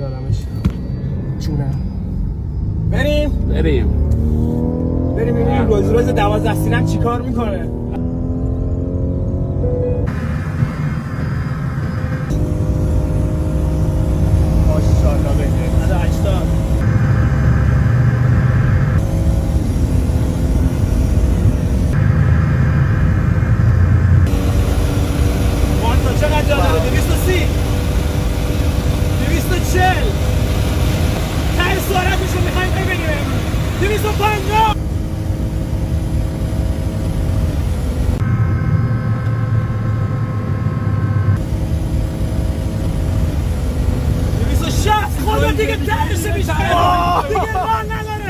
دارمش. جونم. بریم ببینیم رولزرویس 12 سیلندر چیکار میکنه. ماشاءالله بهتر. 180. مانتا چقدر جا داره؟ 230 240 ته سرعتشو میخوایم ببینیم امروز. 250 260 خدا دیگه تهش میشه.